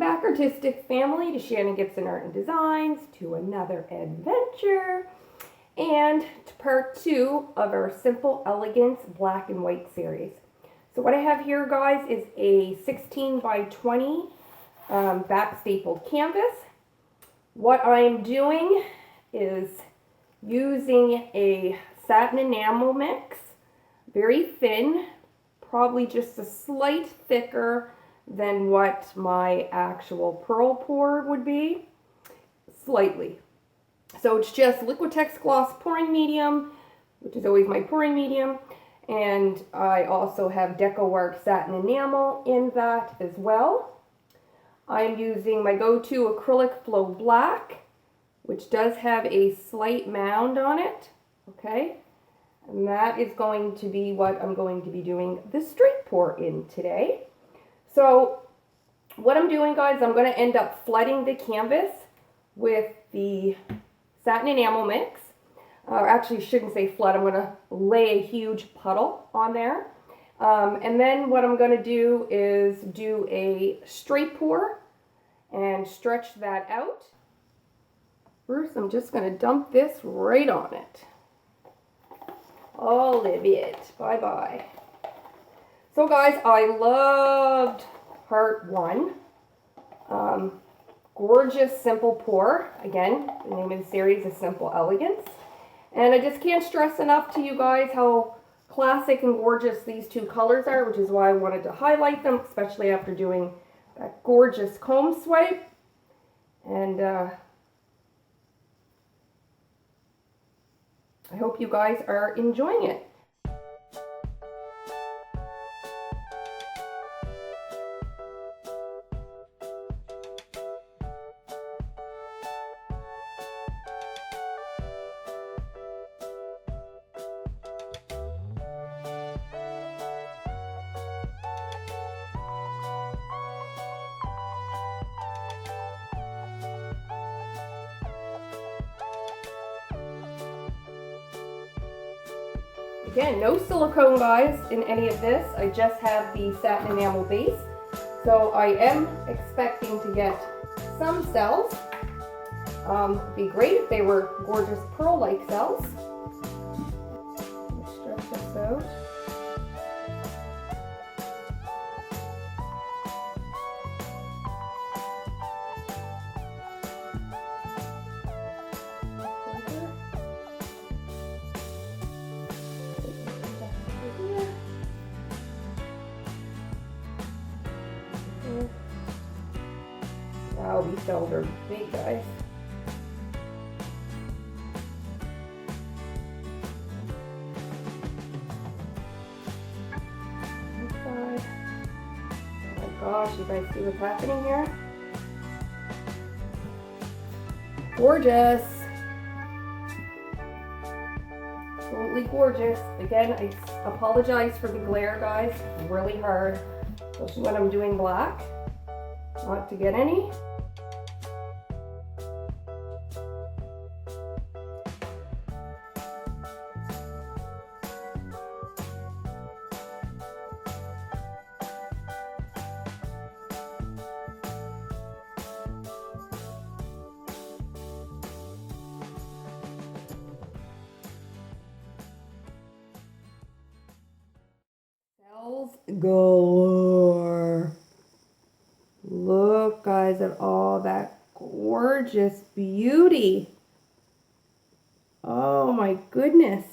back, artistic family, to Shannon Gibson Art and Designs, to another adventure, and to part 2 of our Simple Elegance black and white series. So what I have here, guys, is a 16 by 20 back stapled canvas. What I am doing is using a satin enamel mix, very thin, probably just a slight thicker than what my actual pearl pour would be, slightly. So it's just Liquitex gloss pouring medium, which is always my pouring medium, and I also have DecoArc satin enamel in that as well. I'm using my go-to acrylic flow black, which does have a slight mound on it, okay? And that is going to be what I'm going to be doing the straight pour in today. So what I'm doing, guys, I'm going to end up flooding the canvas with the satin enamel mix. Actually, I shouldn't say flood. I'm going to lay a huge puddle on there. And then what I'm going to do is do a straight pour and stretch that out. First, I'm just going to dump this right on it. All of it. Bye-bye. So guys, I loved part 1. Gorgeous simple pour. Again, the name of the series is Simple Elegance. And I just can't stress enough to you guys how classic and gorgeous these two colors are, which is why I wanted to highlight them, especially after doing that gorgeous comb swipe. And I hope you guys are enjoying it. Again, no silicone, guys, in any of this. I just have the satin enamel base. So I am expecting to get some cells. It'd be great if they were gorgeous pearl-like cells. Let's stretch this out. Wow, these cells are big, guys. This side. Oh my gosh, you guys see what's happening here? Gorgeous. Absolutely gorgeous. Again, I apologize for the glare, guys. It's really hard, especially when I'm doing black, not to get any. Cells galore. Look, guys, at all that gorgeous beauty. Oh my goodness.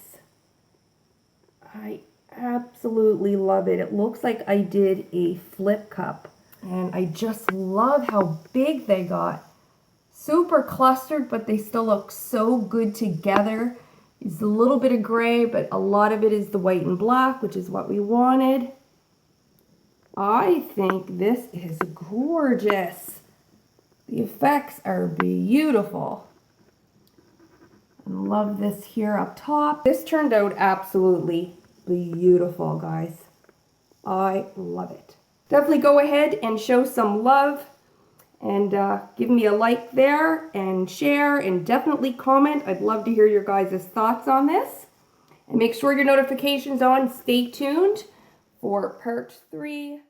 I absolutely love it. It looks like I did a flip cup. And I just love how big they got. Super clustered, but they still look so good together. It's a little bit of gray, but a lot of it is the white and black, which is what we wanted. I think this is gorgeous. The effects are beautiful. I love this here up top. This turned out absolutely beautiful, guys. I love it. Definitely go ahead and show some love and give me a like there and share and definitely comment. I'd love to hear your guys' thoughts on this. And make sure your notifications on. Stay tuned for part 3.